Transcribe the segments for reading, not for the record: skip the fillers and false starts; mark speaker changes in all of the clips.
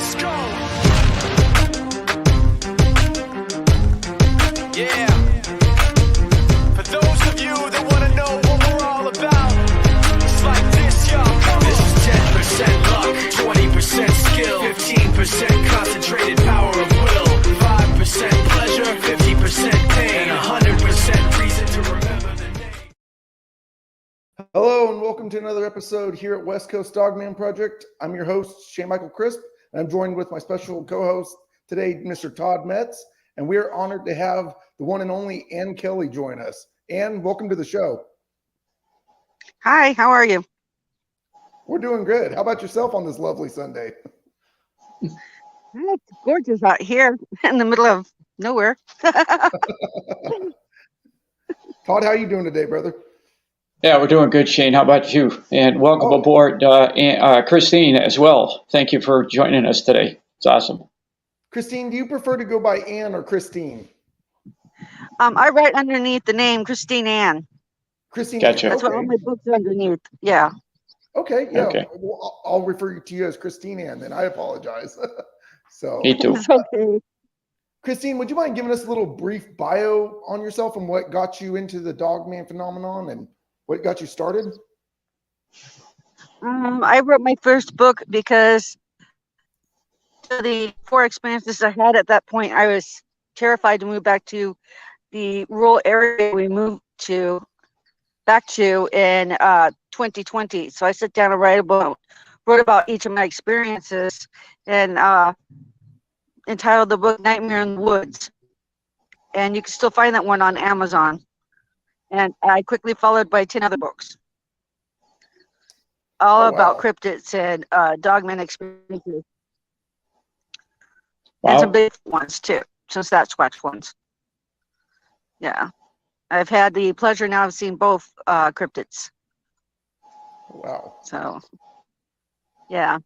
Speaker 1: Let's go. Yeah. For those of you that want to know what we're all about, it's like this, y'all. This is 10% luck, 20% skill, 15% concentrated power of will, 5% pleasure, 50% pain, and 100% reason to remember the name.
Speaker 2: Hello and welcome to another episode here at West Coast Dogman Project. I'm your host, Shane Michael Crisp, and I'm joined with my special co-host today, Mr. Todd Metz, and we are honored to have the one and only Ann Kelly join us. Ann, welcome to the show.
Speaker 3: Hi, how are you?
Speaker 2: We're doing good. How about yourself on this lovely Sunday?
Speaker 3: It's gorgeous out here in the middle of nowhere.
Speaker 2: Todd, how are you doing today, brother?
Speaker 4: Yeah, we're doing good, Shane. How about you? And welcome aboard, Christine, as well. Thank you for joining us today. It's awesome.
Speaker 2: Christine, do you prefer to go by Ann or Christine?
Speaker 3: I write underneath the name Christine Ann.
Speaker 2: Christine.
Speaker 4: Gotcha.
Speaker 3: That's what all my books are underneath. Yeah.
Speaker 2: Okay. Yeah.
Speaker 4: Okay.
Speaker 2: Well, I'll refer to you as Christine Ann, then. I apologize. So.
Speaker 4: Me too.
Speaker 3: It's okay.
Speaker 2: Christine, would you mind giving us a little brief bio on yourself and what got you into the dogman phenomenon and what got you started?
Speaker 3: I wrote my first book because of the 4 experiences I had at that point. I was terrified to move back to the rural area we moved back to in 2020. So I sat down and wrote about each of my experiences and entitled the book Nightmare in the Woods. And you can still find that one on Amazon. And I quickly followed by 10 other books, all about cryptids and dogmen experiences.
Speaker 4: Wow.
Speaker 3: And some big ones too, some Sasquatch ones. Yeah, I've had the pleasure now of seeing both cryptids.
Speaker 2: Wow.
Speaker 3: So, yeah.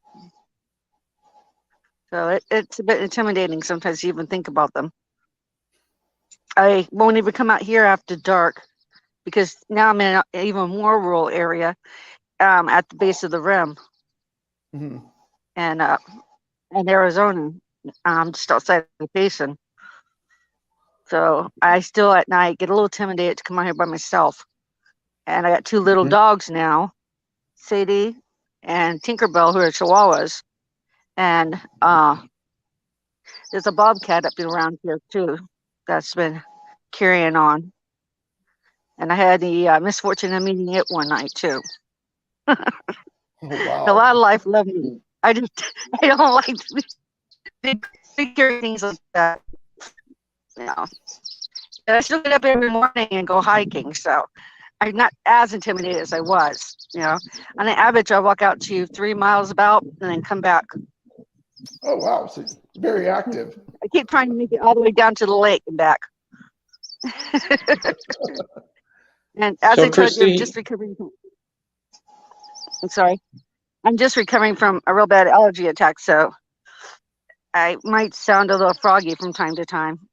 Speaker 3: So it's a bit intimidating sometimes to even think about them. I won't even come out here after dark, because now I'm in an even more rural area at the base of the rim.
Speaker 2: Mm-hmm.
Speaker 3: And in Arizona, just outside of the basin. So I still at night get a little intimidated to come out here by myself. And I got 2 little dogs now, Sadie and Tinkerbell, who are Chihuahuas. And there's a bobcat up around here too that's been carrying on. And I had the misfortune of meeting it one night too.
Speaker 2: Oh, wow.
Speaker 3: A lot of life love me. I don't like big things like that. You know. And I still get up every morning and go hiking, so I'm not as intimidated as I was. You know, on an average, I walk out to 3 miles about and then come back.
Speaker 2: Oh, wow. So very active.
Speaker 3: I keep trying to make it all the way down to the lake and back. And as
Speaker 4: So
Speaker 3: I told you,
Speaker 4: Christine-
Speaker 3: I'm just recovering from. I'm sorry. I'm just recovering from a real bad allergy attack, so I might sound a little froggy from time to time.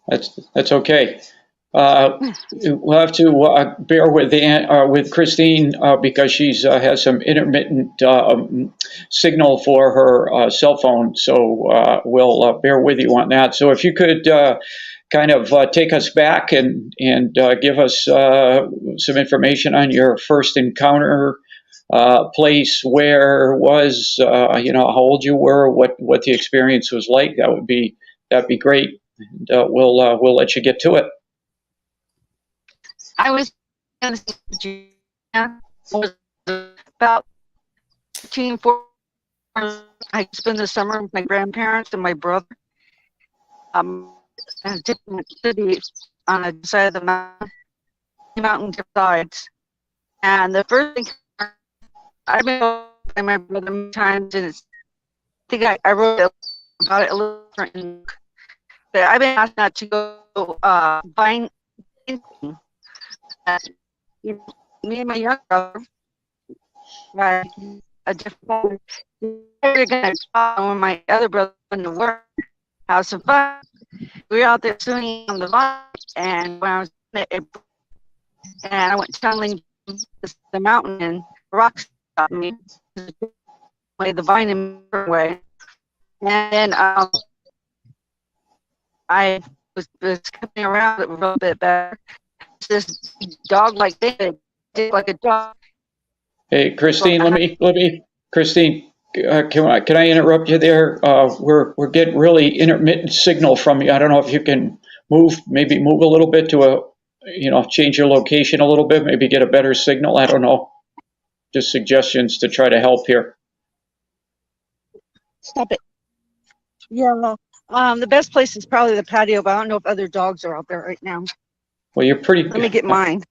Speaker 4: That's okay. We'll have to bear with Christine because she's has some intermittent signal for her cell phone. So we'll bear with you on that. So if you could kind of take us back and give us some information on your first encounter, place, where it was, how old you were, what the experience was like. That'd be great. And we'll let you get to it.
Speaker 3: I was in Virginia, was about 13, 14. I spent the summer with my grandparents and my brother. In a different city on the side of the mountain sides. And the first thing I've been with my brother many times, and I think I wrote about it a little different. But I've been asked not to go find anything. Me and my younger brother, a different. We're gonna talk when my other brother went to work, have some fun. We were out there swinging on the vine, and when I was and I went tumbling the mountain, and rocks stopped me. way, the vine in a way. And then I was coming around it a little bit better. This dog like David, like a dog.
Speaker 4: Hey, Christine, Christine, can I interrupt you there? We're getting really intermittent signal from you. I don't know if you can maybe move a little bit change your location a little bit, maybe get a better signal. I don't know. Just suggestions to try to help here.
Speaker 3: Stop it. Yeah. The best place is probably the patio, but I don't know if other dogs are out there right now.
Speaker 4: Well, you're pretty.
Speaker 3: Let me get mine.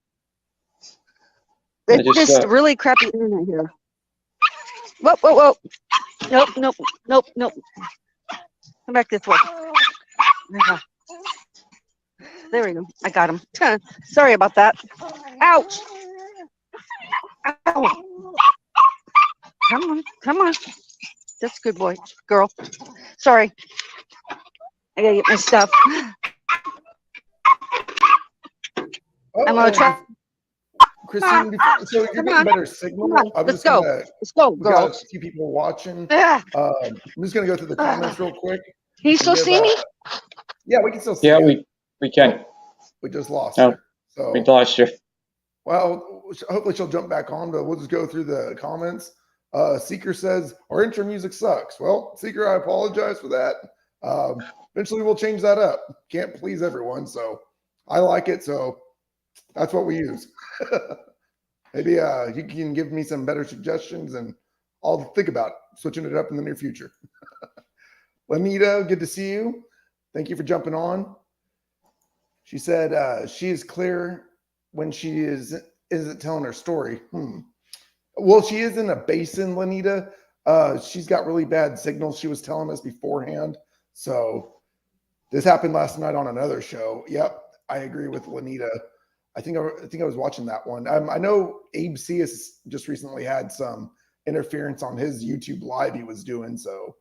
Speaker 3: It's just really crappy internet here. Whoa, whoa, whoa. Nope, nope, nope, nope. Come back this way. There we go. I got him. Sorry about that. Ouch. Ow. Come on, come on. That's a good boy, girl. Sorry. I gotta get my stuff. I'm gonna try.
Speaker 2: Christine, so you're getting better signal.
Speaker 3: Let's go. Let's go, girl.
Speaker 2: We got a few people watching.
Speaker 3: Yeah.
Speaker 2: I'm just gonna go through the comments real quick.
Speaker 3: Can you still see me?
Speaker 2: Yeah, we can still see.
Speaker 4: Yeah,
Speaker 2: you.
Speaker 4: we can.
Speaker 2: We just lost
Speaker 4: Oh,
Speaker 2: her. So
Speaker 4: we lost you.
Speaker 2: Well, hopefully she'll jump back on, but we'll just go through the comments. Seeker says our intro music sucks. Well, Seeker, I apologize for that. Eventually we'll change that up. Can't please everyone, so I like it, so that's what we use. Maybe you can give me some better suggestions and I'll think about switching it up in the near future. Lanita, good to see you. Thank you for jumping on. She said she is clear when she isn't telling her story. Well, she is in a basin, Lanita. She's got really bad signals. She was telling us beforehand. So this happened last night on another show. Yep, I agree with Lanita. I think I was watching that one. I know Abe C has just recently had some interference on his YouTube live he was doing. So,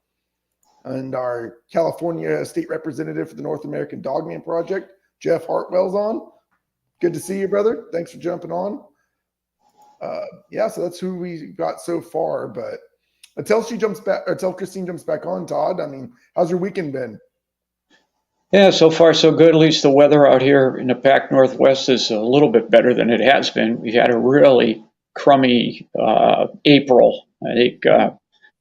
Speaker 2: and our California state representative for the North American Dogman Project, Jeff Hartwell's on. Good to see you, brother. Thanks for jumping on. Yeah, so that's who we got so far. But until Christine jumps back on, Todd, I mean, how's your weekend been?
Speaker 4: Yeah, so far so good. At least the weather out here in the Pac Northwest is a little bit better than it has been. We had a really crummy April. I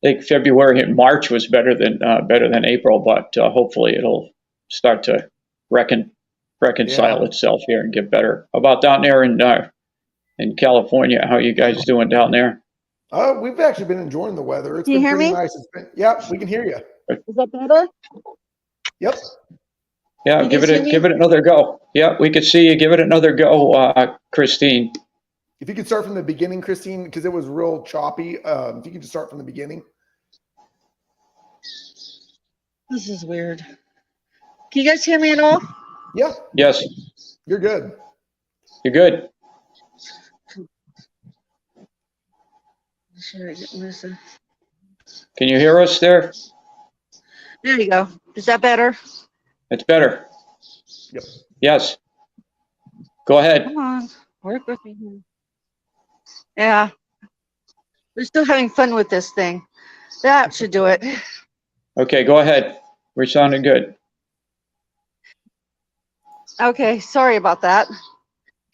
Speaker 4: think February and March was better than April, but hopefully it'll start to reconcile itself here and get better. How about down there in California? How are you guys doing down there?
Speaker 2: We've actually been enjoying the weather. It's
Speaker 3: Can you
Speaker 2: been
Speaker 3: hear
Speaker 2: pretty
Speaker 3: me?
Speaker 2: nice. Yeah, we can hear you.
Speaker 3: Is that better?
Speaker 2: Yep.
Speaker 4: Yeah, give it another go. Yeah, we could see you. Give it another go, Christine.
Speaker 2: If you could start from the beginning, Christine, because it was real choppy. If you could just start from the beginning.
Speaker 3: This is weird. Can you guys hear me at all?
Speaker 2: Yeah.
Speaker 4: Yes.
Speaker 2: You're good.
Speaker 4: You're good. Can you hear us there?
Speaker 3: There you go. Is that better?
Speaker 4: It's better.
Speaker 2: Yep.
Speaker 4: Yes. Go ahead.
Speaker 3: Come on. Work with me here. Yeah. We're still having fun with this thing. That should do it.
Speaker 4: Okay, go ahead. We're sounding good.
Speaker 3: Okay, sorry about that.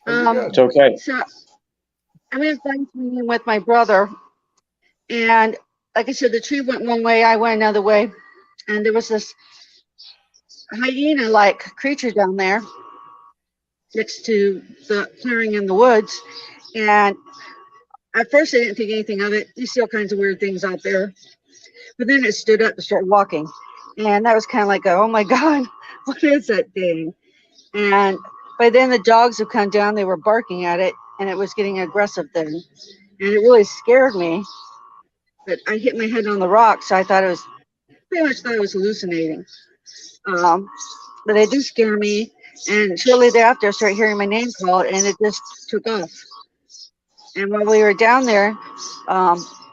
Speaker 4: It's okay.
Speaker 3: So I'm in Thanksgiving with my brother, and like I said, the tree went one way, I went another way, and there was this hyena-like creature down there next to the clearing in the woods, and at first I didn't think anything of it. You see all kinds of weird things out there, but then it stood up and started walking, and that was kind of like, oh my God, what is that thing? And by then the dogs have come down, they were barking at it, and it was getting aggressive then. And it really scared me. But I hit my head on the rock, so I thought I was hallucinating. But they do scare me. And shortly thereafter, I started hearing my name called, and it just took off. And while we were down there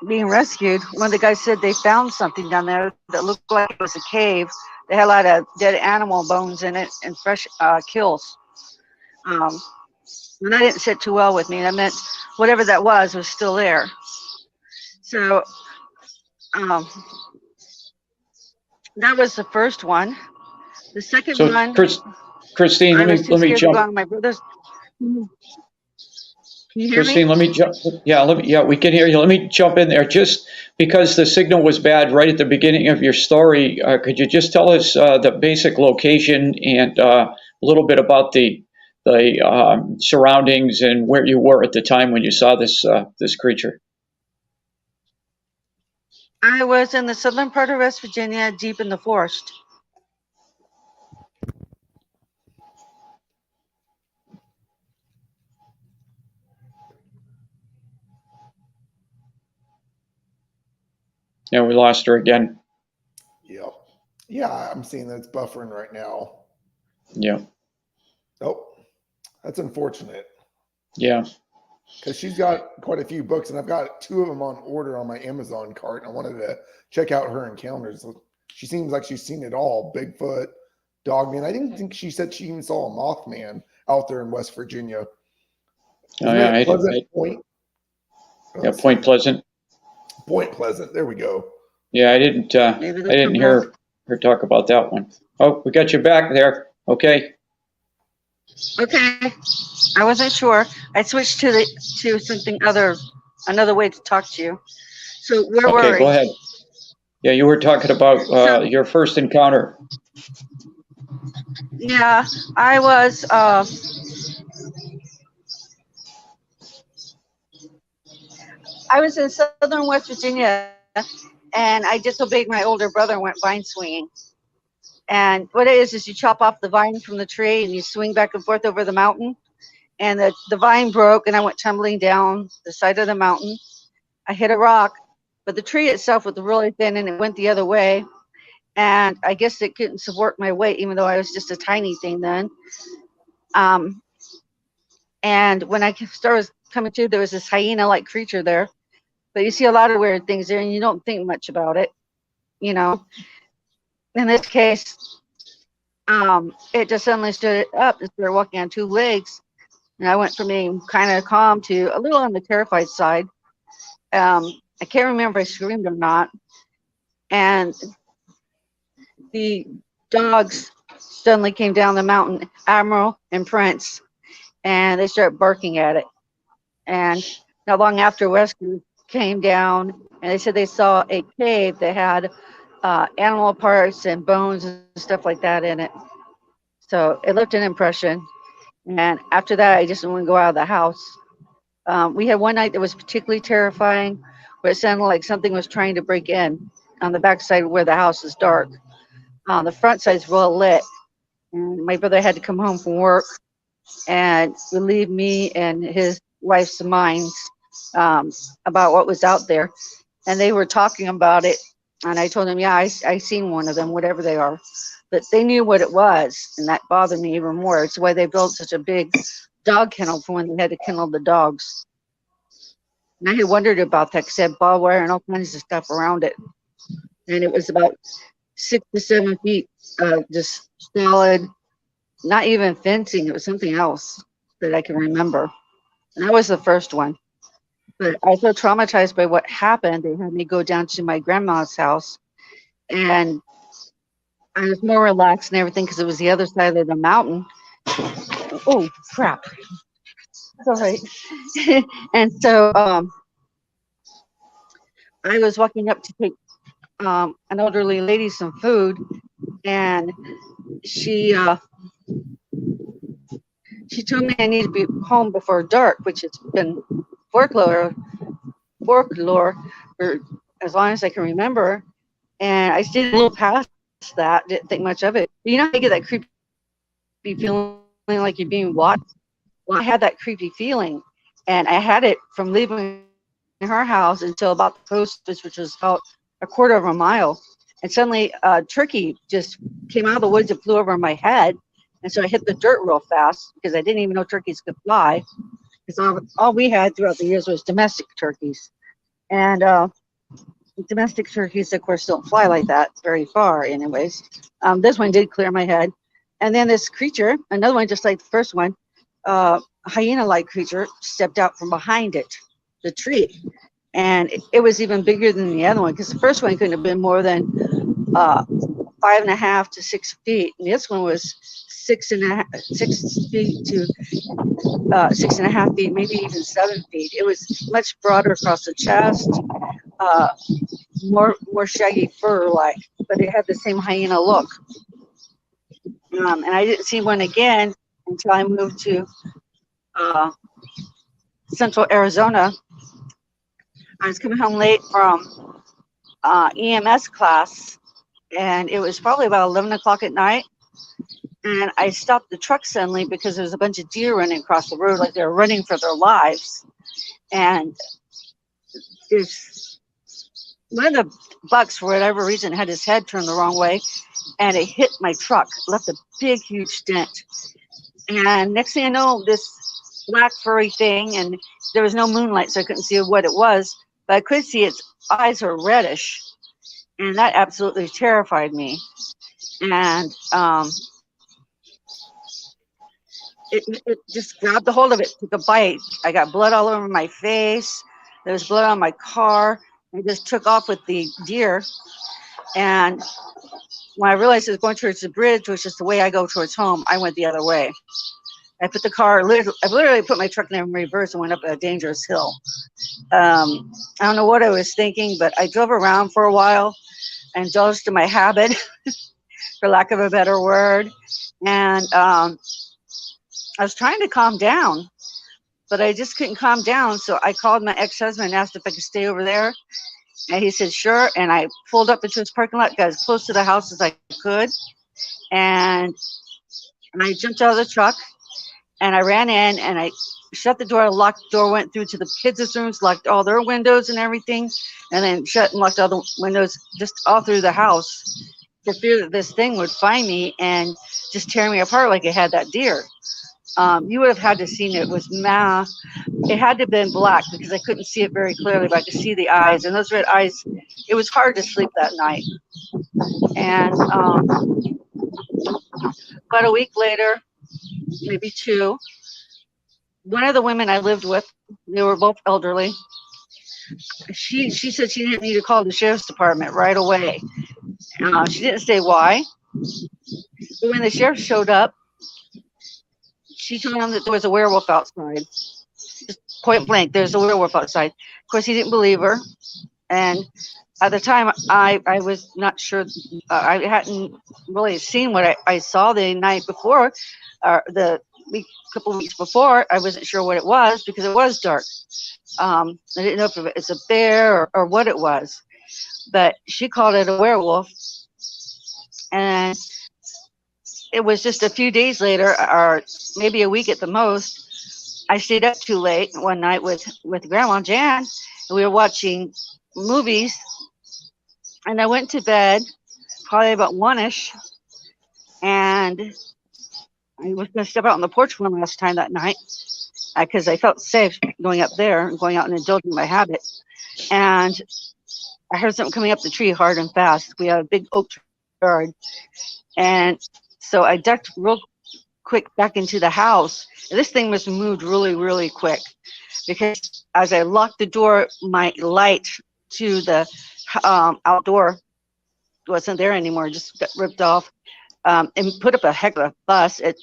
Speaker 3: being rescued, one of the guys said they found something down there that looked like it was a cave. They had a lot of dead animal bones in it and fresh kills. And that didn't sit too well with me. That meant whatever that was still there. So um, that was the first one. The second
Speaker 4: So,
Speaker 3: one,
Speaker 4: Christine,
Speaker 3: I was too
Speaker 4: let me
Speaker 3: scared to go
Speaker 4: jump.
Speaker 3: on my brother's. Can you hear me?
Speaker 4: Christine, let me jump. Yeah, yeah, we can hear you. Let me jump in there. Just because the signal was bad right at the beginning of your story, could you just tell us the basic location and a little bit about the surroundings and where you were at the time when you saw this creature?
Speaker 3: I was in the southern part of West Virginia, deep in the forest.
Speaker 4: Yeah, we lost her again.
Speaker 2: Yep. Yeah, I'm seeing that it's buffering right now.
Speaker 4: Yeah.
Speaker 2: Oh, that's unfortunate.
Speaker 4: Yeah.
Speaker 2: Because she's got quite a few books, and I've got 2 of them on order on my Amazon cart. And I wanted to check out her encounters. She seems like she's seen it all: Bigfoot, dogman. I didn't think she said she even saw a Mothman out there in West Virginia.
Speaker 4: Oh,
Speaker 2: Isn't
Speaker 4: yeah.
Speaker 2: it Pleasant Point?
Speaker 4: Yeah, Point Pleasant.
Speaker 2: Point Pleasant. There we go.
Speaker 4: Yeah, I didn't hear her talk about that one. Oh, we got you back there. Okay.
Speaker 3: Okay, I wasn't sure. I switched to something another way to talk to you. So where were
Speaker 4: Okay, go
Speaker 3: we?
Speaker 4: ahead. Yeah, you were talking about your first encounter.
Speaker 3: Yeah, I was. I was in southern West Virginia, and I disobeyed my older brother and went vine swinging. And what it is you chop off the vine from the tree and you swing back and forth over the mountain. And the vine broke, and I went tumbling down the side of the mountain. I hit a rock, but the tree itself was really thin, and it went the other way. And I guess it couldn't support my weight, even though I was just a tiny thing then. And when I started coming to, there was this hyena-like creature there. But you see a lot of weird things there, and you don't think much about it, you know. In this case, it just suddenly stood up and started walking on 2 legs. And I went from being kind of calm to a little on the terrified side. I can't remember if I screamed or not. And the dogs suddenly came down the mountain, Admiral and Prince, and they started barking at it. And not long after, rescue came down, and they said they saw a cave that had animal parts and bones and stuff like that in it. So it left an impression. And after that, I just didn't want to go out of the house. We had one night that was particularly terrifying, where it sounded like something was trying to break in on the backside where the house is dark. The front side's well lit. And my brother had to come home from work and relieve me and his wife's minds about what was out there. And they were talking about it. And I told them, yeah, I seen one of them, whatever they are. But they knew what it was. And that bothered me even more. It's why they built such a big dog kennel for when they had to kennel the dogs. And I had wondered about that because it had barbed wire and all kinds of stuff around it. And it was about 6 to 7 feet, just solid, not even fencing. It was something else that I can remember. And that was the first one. But I was so traumatized by what happened, they had me go down to my grandma's house. And I was more relaxed and everything because it was the other side of the mountain. Oh, crap. That's all right. And so I was walking up to take an elderly lady some food, and she told me I need to be home before dark, which has been folklore for as long as I can remember. And I stayed a little past that, didn't think much of it. But you know, I get that creepy feeling like you're being watched. Well, I had that creepy feeling, and I had it from leaving her house until about the post office, which was about a quarter of a mile. And suddenly a turkey just came out of the woods and flew over my head. And so I hit the dirt real fast because I didn't even know turkeys could fly. Because all we had throughout the years was domestic turkeys. And domestic turkeys, of course, don't fly like that very far anyways. This one did clear my head. And then this creature, another one just like the first one, a hyena-like creature, stepped out from behind it, the tree. And it And it was even bigger than the other one, because the first one couldn't have been more than 5.5 to 6 feet, and this one was 6 feet to 6.5 feet, maybe even 7 feet. It was much broader across the chest, more shaggy fur like, but it had the same hyena look. And I didn't see one again until I moved to central Arizona. I was coming home late from EMS class, and it was probably about 11 o'clock at night. And I stopped the truck suddenly because there was a bunch of deer running across the road, like they were running for their lives. And there's one of the bucks, for whatever reason, had his head turned the wrong way, and it hit my truck, left a big, huge dent. And next thing I know, this black furry thing, and there was no moonlight, so I couldn't see what it was, but I could see its eyes were reddish, and that absolutely terrified me. And it just grabbed a hold of it, took a bite. I got blood all over my face. There was blood on my car. I just took off with the deer. And when I realized it was going towards the bridge, which is the way I go towards home, I went the other way. I put the car, I literally put my truck in reverse and went up a dangerous hill. I don't know what I was thinking, but I drove around for a while and indulged in my habit, for lack of a better word. And I was trying to calm down, but I just couldn't calm down. So I called my ex-husband and asked if I could stay over there. And he said, sure. And I pulled up into his parking lot, got as close to the house as I could. And I jumped out of the truck and I ran in and I shut the door, locked the door, went through to the kids' rooms, locked all their windows and everything, and then shut and locked all the windows just all through the house for fear that this thing would find me and just tear me apart like it had that deer. You would have had to seen it. It was it had to have been black because I couldn't see it very clearly, but I could see the eyes, and those red eyes, it was hard to sleep that night. And about a week later, maybe two, one of the women I lived with, they were both elderly. She said she didn't need to call the sheriff's department right away. She didn't say why. But when the sheriff showed up, she told him that there was a werewolf outside. Just point blank, there's a werewolf outside. Of course, he didn't believe her. And at the time, I was not sure. I hadn't really seen what I saw the night before, or the couple of weeks before. I wasn't sure what it was because it was dark. I didn't know if it's a bear or what it was. But she called it a werewolf. And it was just a few days later, or maybe a week at the most, I stayed up too late one night with Grandma Jan, and we were watching movies, and I went to bed probably about 1-ish, and I was going to step out on the porch one last time that night because I felt safe going up there and going out and indulging my habit. And I heard something coming up the tree hard and fast. We have a big oak tree yard, and so I ducked real quick back into the house. This thing must have moved really, really quick because as I locked the door, my light to the outdoor wasn't there anymore, just got ripped off, and put up a heck of a fuss. It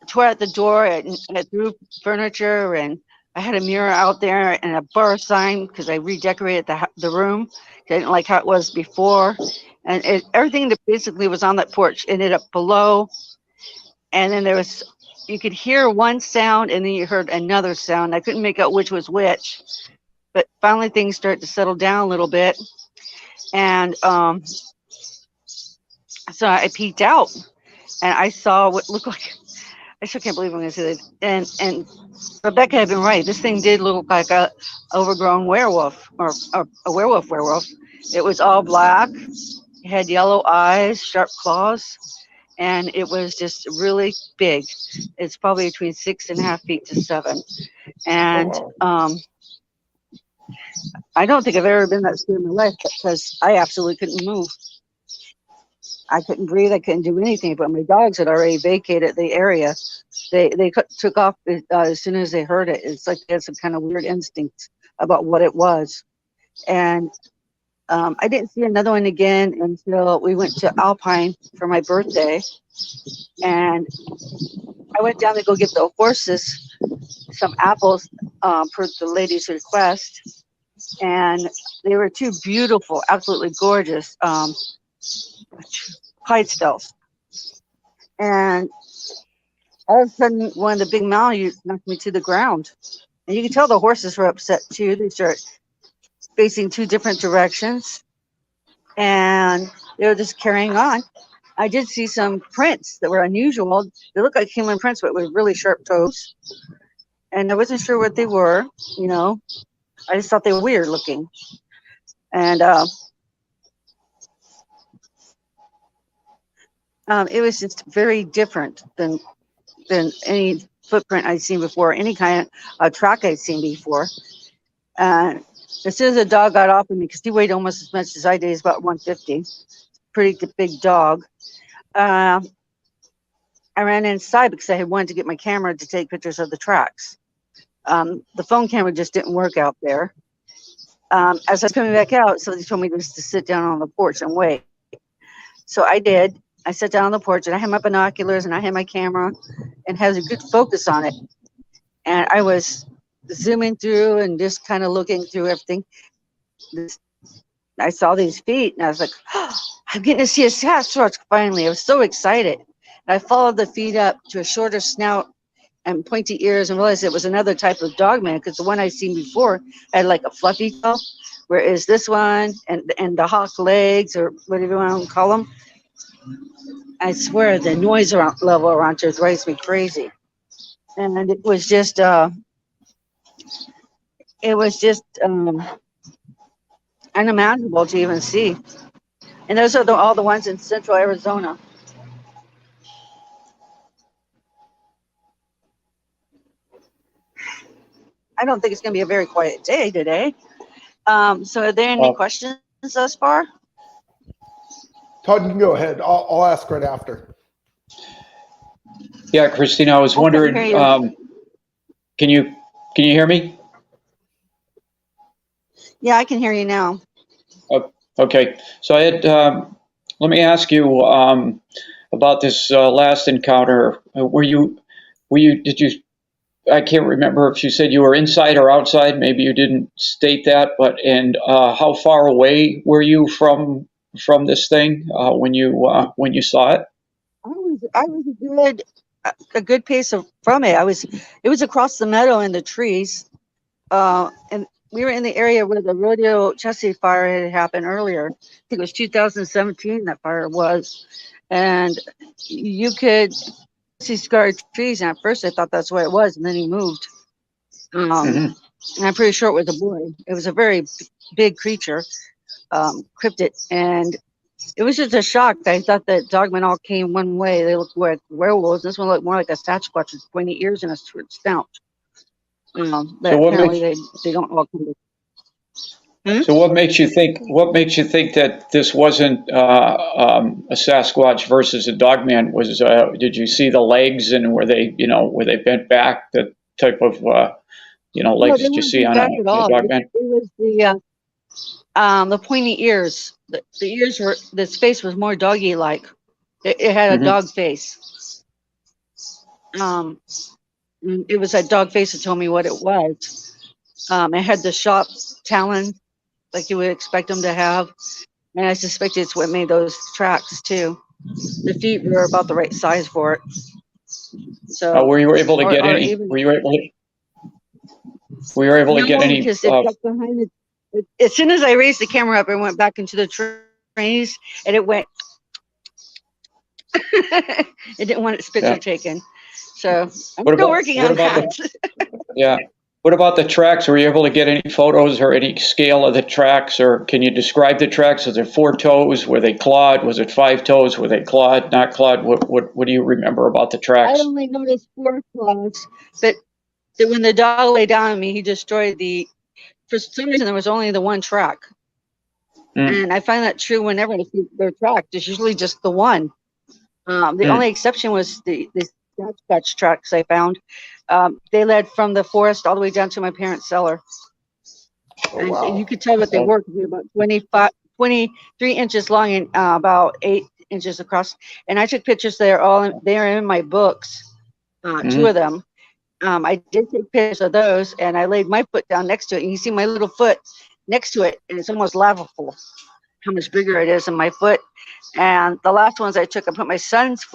Speaker 3: tore out the door, and it threw furniture, and I had a mirror out there and a bar sign because I redecorated the room. I didn't like how it was before. And everything that basically was on that porch ended up below. And then you could hear one sound and then you heard another sound. I couldn't make out which was which. But finally things started to settle down a little bit. And so I peeked out and I saw what looked like, I still can't believe I'm going to say that. And Rebecca had been right. This thing did look like a overgrown werewolf or a werewolf. It was all black. It had yellow eyes, sharp claws, and it was just really big. It's probably between 6.5 feet to 7. And I don't think I've ever been that scared in my life because I absolutely couldn't move. I couldn't breathe. I couldn't do anything. But my dogs had already vacated the area. They took off as soon as they heard it. It's like they had some kind of weird instinct about what it was. And I didn't see another one again until we went to Alpine for my birthday. And I went down to go get the horses some apples per the lady's request. And they were two beautiful, absolutely gorgeous Clydesdales. And all of a sudden, one of the big Malamutes knocked me to the ground. And you can tell the horses were upset too. They start facing two different directions. And they were just carrying on. I did see some prints that were unusual. They looked like human prints, but with really sharp toes. And I wasn't sure what they were, you know. I just thought they were weird looking. And it was just very different than any footprint I'd seen before, any kind of track I'd seen before. And as soon as the dog got off of me, because he weighed almost as much as I did, he's about 150, pretty big dog. I ran inside because I had wanted to get my camera to take pictures of the tracks. The phone camera just didn't work out there. As I was coming back out, somebody told me just to sit down on the porch and wait. So I did. I sat down on the porch and I had my binoculars and I had my camera and had a good focus on it. And I was zooming through and just kind of looking through everything. I saw these feet and I was like, oh, I'm getting to see a Sasquatch finally. I was so excited. And I followed the feet up to a shorter snout and pointy ears and realized it was another type of dogman because the one I'd seen before had like a fluffy tail, whereas this one and the hawk legs or whatever you want to call them, I swear the noise level around here drives me crazy. And it was just unimaginable to even see. And those are all the ones in central Arizona. I don't think it's going to be a very quiet day today. So are there any questions thus far?
Speaker 2: Todd, you can go ahead. I'll ask right after.
Speaker 4: Yeah, Christina, I was wondering, can you hear me?
Speaker 3: Yeah, I can hear you now.
Speaker 4: Okay, so I had, let me ask you about this last encounter. Did you, I can't remember if you said you were inside or outside. Maybe you didn't state that, and how far away were you from this thing when you saw it?
Speaker 3: I was a good pace from it. It was across the meadow in the trees, and we were in the area where the rodeo chassis fire had happened earlier. I think it was 2017 that fire was, and you could see scarred trees. And at first, I thought that's what it was, and then he moved. And I'm pretty sure it was a boy. It was a very big creature, cryptid, and it was just a shock. I thought that dogmen all came one way. They looked like werewolves. This one looked more like a Sasquatch with pointy ears and a short snout. But so apparently they don't all come to.
Speaker 4: So what makes you think that this wasn't a Sasquatch versus a dogman? Did you see the legs and were they bent back? The type of legs that you see on a dogman?
Speaker 3: It was the pointy ears. The ears were, the face was more doggy like. It had a dog face. It was that dog face that told me what it was. It had the sharp talon, like you would expect them to have, and I suspect it's what made those tracks too. The feet were about the right size for it. So,
Speaker 4: were you able to get any? Were you able to get any?
Speaker 3: Because it got behind it. As soon as I raised the camera up, it went back into the trees, and it went. It didn't want its picture taken. So I'm still working on that.
Speaker 4: Yeah. What about the tracks? Were you able to get any photos or any scale of the tracks, or can you describe the tracks? Is it 4 toes? Were they clawed? Was it 5 toes? Were they clawed? Not clawed? What do you remember about the tracks?
Speaker 3: I only noticed 4 claws, but when the dog lay down on me, he destroyed for some reason there was only the one track. And I find that true whenever I see their track. There's usually just the one. The only exception was the tracks I found. They led from the forest all the way down to my parents' cellar.
Speaker 2: Oh,
Speaker 3: And
Speaker 2: wow.
Speaker 3: you could tell what they were, 'cause they were about 23 inches long and about 8 inches across. And I took pictures. They're in my books, two of them. I did take pictures of those, and I laid my foot down next to it. And you see my little foot next to it, and it's almost lava full. How much bigger it is than my foot. And the last ones I took, I put my son's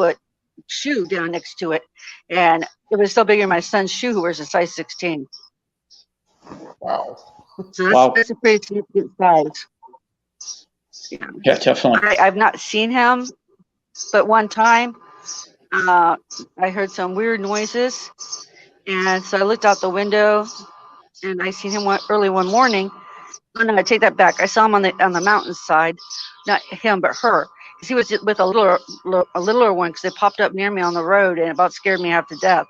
Speaker 3: shoe down next to it, and it was still bigger than my son's shoe, who wears a size 16.
Speaker 2: Wow.
Speaker 3: So
Speaker 4: Wow.
Speaker 3: that's a pretty significant size.
Speaker 4: Yeah, definitely.
Speaker 3: I've not seen him, but one time I heard some weird noises, and so I looked out the window, and I seen him early one morning. Oh no, I take that back. I saw him on the mountainside, not him, but her, because he was with a littler one, because they popped up near me on the road and about scared me half to death.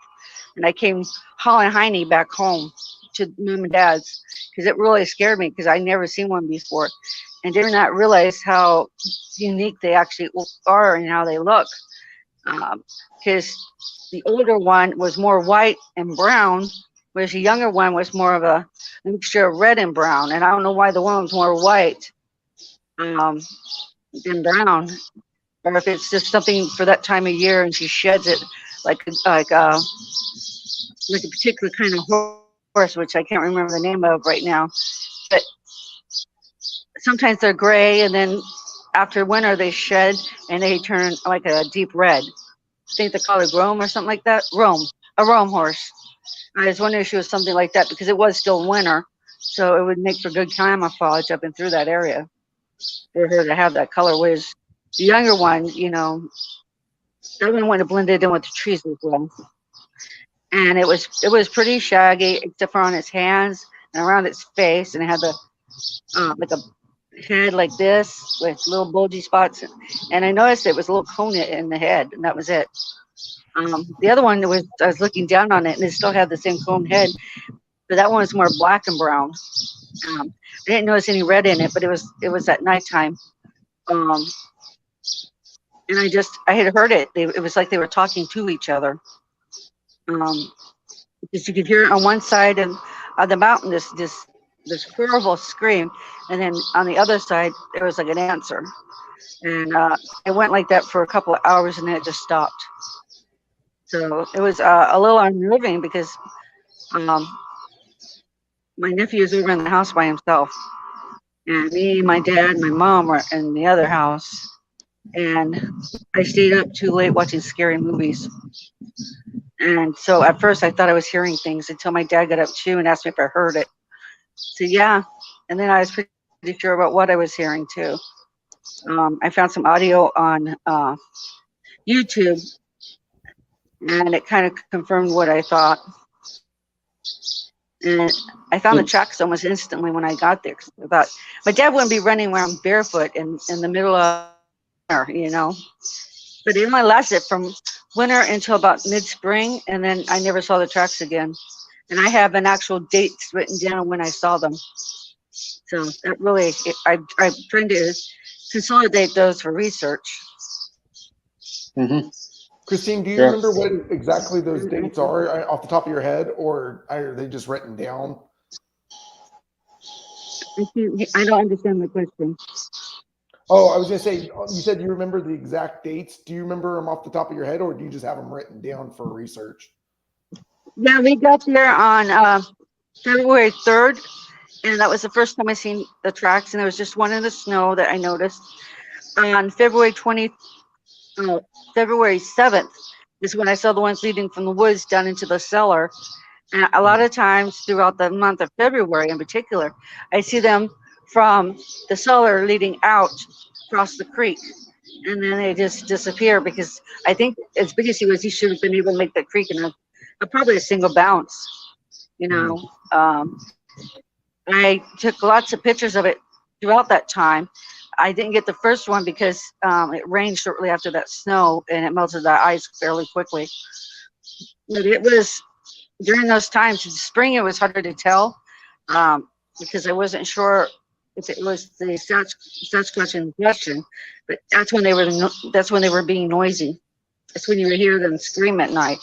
Speaker 3: And I came hauling Heine back home to mom and dad's, because it really scared me, because I never seen one before, and did not realize how unique they actually are and how they look. Because the older one was more white and brown, whereas the younger one was more of a mixture of red and brown. And I don't know why the one was more white than brown, or if it's just something for that time of year and she sheds it like a particular kind of horse, which I can't remember the name of right now. But sometimes they're gray, and then after winter they shed and they turn like a deep red. I think they call it Rome or something like that. A Rome horse. I was wondering if she was something like that, because it was still winter, so it would make for good camouflage up and through that area for her to have that color. Whereas the younger one, that one would have blended in with the trees as well. And it was pretty shaggy, except for on its hands and around its face, and it had the like a head like this with little bulgy spots. And I noticed it was a little cone in the head, and that was it. The other one I was looking down on it, and it still had the same cone head, but that one was more black and brown. I didn't notice any red in it, but it was at nighttime. And I had heard it. It was like they were talking to each other. Because you could hear it on one side of the mountain, this horrible scream, and then on the other side there was like an answer. And it went like that for a couple of hours, and then it just stopped. So it was a little unnerving, because my nephew was over in the house by himself, and me, my dad, my mom were in the other house, and I stayed up too late watching scary movies. And so at first I thought I was hearing things, until my dad got up too and asked me if I heard it. So yeah, and then I was pretty sure about what I was hearing too. I found some audio on YouTube, and it kind of confirmed what I thought. And I found the tracks almost instantly when I got there. I thought my dad wouldn't be running around barefoot in the middle of winter, But it only lasted from winter until about mid-spring, and then I never saw the tracks again. And I have an actual dates written down when I saw them. So that really, I'm trying to consolidate those for research.
Speaker 4: Mm-hmm.
Speaker 2: Christine, do you remember what exactly those dates are off the top of your head, or are they just written down?
Speaker 3: I don't understand the question.
Speaker 2: Oh, I was going to say, you said you remember the exact dates. Do you remember them off the top of your head, or do you just have them written down for research?
Speaker 3: Yeah, we got there on February 3rd, and that was the first time I seen the tracks, and there was just one in the snow that I noticed. On February 7th is when I saw the ones leading from the woods down into the cellar. And a lot of times throughout the month of February in particular, I see them from the cellar leading out across the creek. And then they just disappear, because I think as big as he should have been able to make that creek in probably a single bounce. I took lots of pictures of it throughout that time. I didn't get the first one because it rained shortly after that snow, and it melted the ice fairly quickly. But it was during those times in spring, it was harder to tell because I wasn't sure if it was the Sasquatch in question. But that's when they were being noisy. That's when you would hear them scream at night.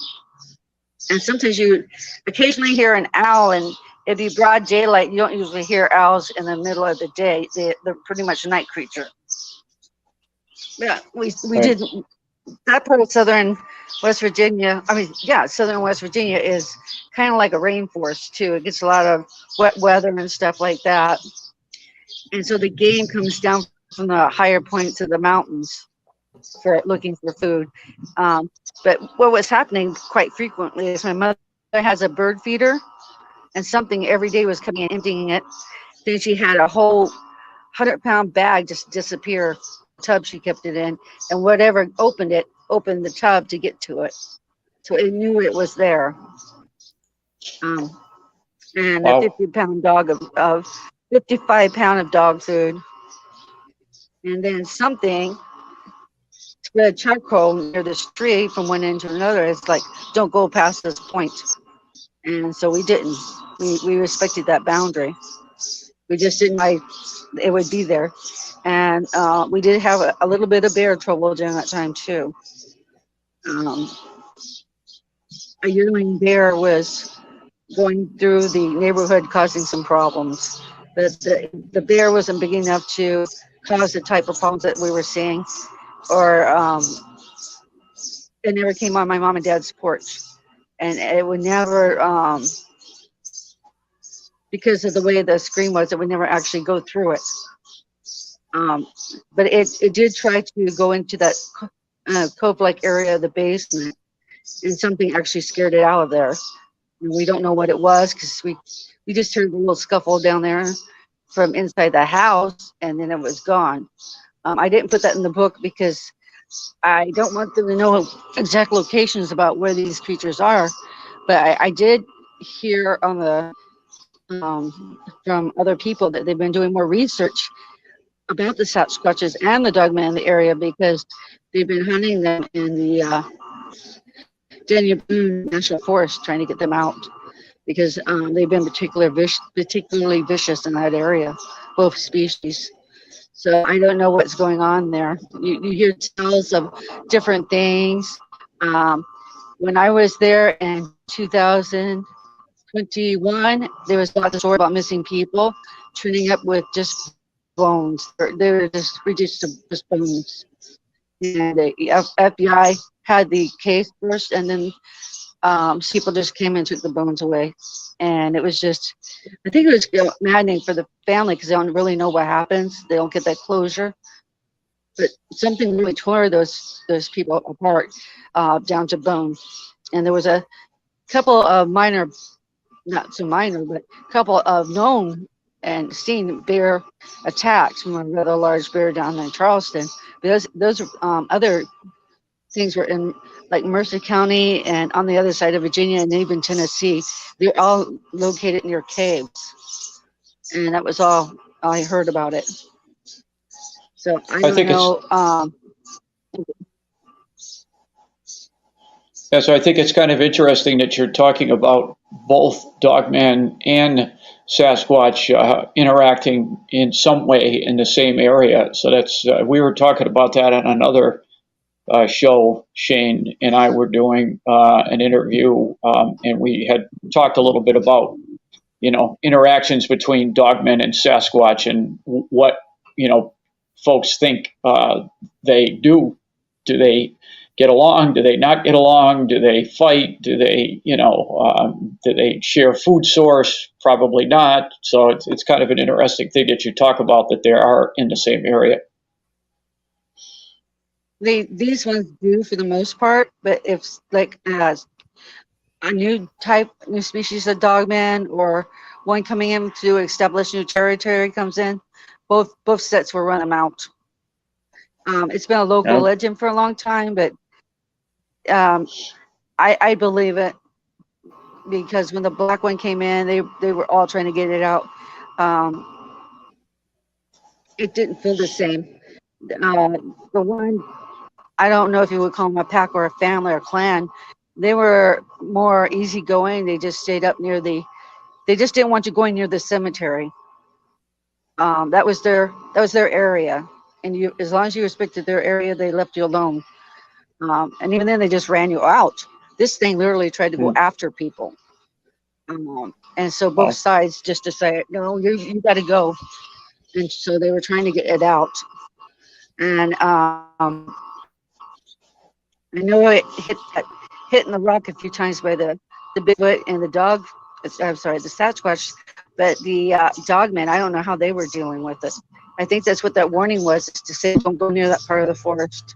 Speaker 3: And sometimes you occasionally hear an owl, and it'd be broad daylight. You don't usually hear owls in the middle of the day. They're pretty much a night creature. Yeah, we
Speaker 4: Right.
Speaker 3: did that part of southern West Virginia. I mean, yeah, southern West Virginia is kind of like a rainforest too. It gets a lot of wet weather and stuff like that. And so the game comes down from the higher points of the mountains for looking for food. But what was happening quite frequently is my mother has a bird feeder, and something every day was coming and emptying it. Then she had a whole 100-pound bag just disappear, tub she kept it in, and whatever opened the tub to get to it. So it knew it was there. And
Speaker 4: Wow.
Speaker 3: a 50-pound dog of 55-pound of dog food. And then something spread charcoal near the street from one end to another. It's like, don't go past this point. And so we didn't. We respected that boundary. We just didn't like it would be there. And we did have a little bit of bear trouble during that time too. A yearling bear was going through the neighborhood causing some problems. But the bear wasn't big enough to cause the type of problems that we were seeing, or it never came on my mom and dad's porch. And it would never, because of the way the screen was, it would never actually go through it. But it did try to go into that cove-like area of the basement, and something actually scared it out of there. And we don't know what it was, because we just heard a little scuffle down there from inside the house, and then it was gone. I didn't put that in the book because I don't want them to know exact locations about where these creatures are, but I did hear on the from other people that they've been doing more research about the Sasquatches and the dogmen in the area, because they've been hunting them in the Daniel Boone National Forest, trying to get them out, because they've been particularly vicious in that area, both species. So I don't know what's going on there. You hear tales of different things. When I was there in 2021, there was a lot of stories about missing people turning up with just bones. They were just reduced to just bones. And the FBI had the case first, and then people just came and took the bones away. And it was just, I think it was maddening for the family, because they don't really know what happens. They don't get that closure. But something really tore those people apart, down to bone. And there was a couple of minor, not so minor, but a couple of known and seen bear attacks from a rather large bear down in Charleston. Those other things were in like Mercer County and on the other side of Virginia and even Tennessee. They're all located near caves, and that was all I heard about it. So I don't know.
Speaker 4: Yeah, so I think it's kind of interesting that you're talking about both dogman and Sasquatch interacting in some way in the same area. So that's we were talking about that on another show. Shane and I were doing an interview, and we had talked a little bit about, interactions between dogmen and Sasquatch, and what, folks think they do. Do they get along? Do they not get along? Do they fight? Do they, do they share food source? Probably not. So it's kind of an interesting thing that you talk about, that they are in the same area.
Speaker 3: These ones do for the most part, but if like a new species of dogman, or one coming in to establish new territory comes in, both sets will run them out. It's been a local legend for a long time, but I believe it, because when the black one came in, they were all trying to get it out. It didn't feel the same. The one, I don't know if you would call them a pack or a family or clan. They were more easygoing. They just stayed up near they just didn't want you going near the cemetery. That was their area, and as long as you respected their area, they left you alone. And even then, they just ran you out. This thing literally tried to go after people. And so
Speaker 4: Wow.
Speaker 3: both sides just decided, no, you got to go. And so they were trying to get it out. And I know it hitting the rock a few times by the Bigfoot and the dog. I'm sorry, the Sasquatch, but the dogmen. I don't know how they were dealing with it. I think that's what that warning was, is to say don't go near that part of the forest.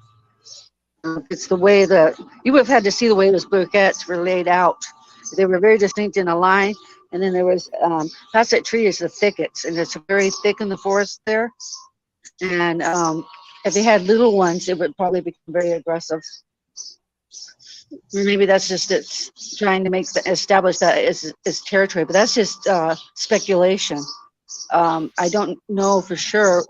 Speaker 3: It's the way you would have had to see the way those bouquets were laid out. They were very distinct in a line, and then there was past that tree is the thickets, and it's very thick in the forest there. And if they had little ones, it would probably become very aggressive. Or maybe that's just it's trying to establish that it's territory, but that's just speculation. I don't know for sure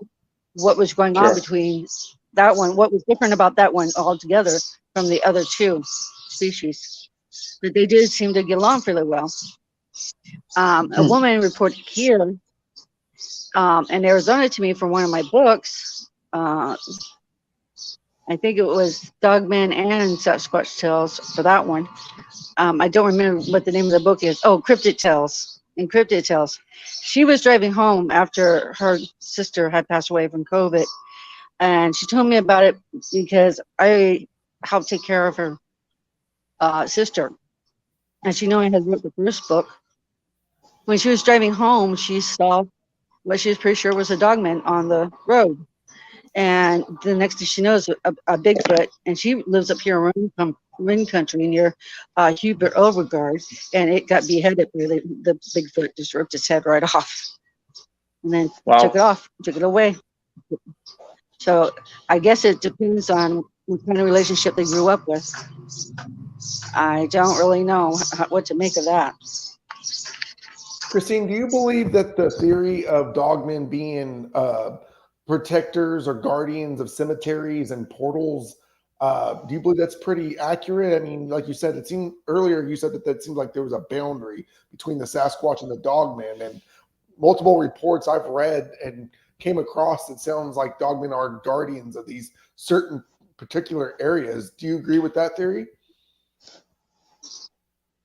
Speaker 3: what was going on between that one, what was different about that one altogether from the other two species. But they did seem to get along fairly well. A woman reported here in Arizona to me from one of my books. I think it was Dogman and Sasquatch Tales for that one. I don't remember what the name of the book is. Oh, Cryptid Tales. Encrypted Tales. She was driving home after her sister had passed away from COVID. And she told me about it because I helped take care of her sister. And she knew I had wrote the first book. When she was driving home, she saw what she was pretty sure was a dogman on the road. And the next thing she knows, a Bigfoot, and she lives up here in Rim Country near Hubert Overgaard, and it got beheaded. Really, the Bigfoot just ripped its head right off, and then took it away. So I guess it depends on what kind of relationship they grew up with. I don't really know what to make of that.
Speaker 2: Christine, do you believe that the theory of dogmen being protectors or guardians of cemeteries and portals, do you believe that's pretty accurate? I mean, like you said, it seemed earlier, you said that seemed like there was a boundary between the Sasquatch and the dogman, and multiple reports I've read and came across, it sounds like dogmen are guardians of these certain particular areas. Do you agree with that theory?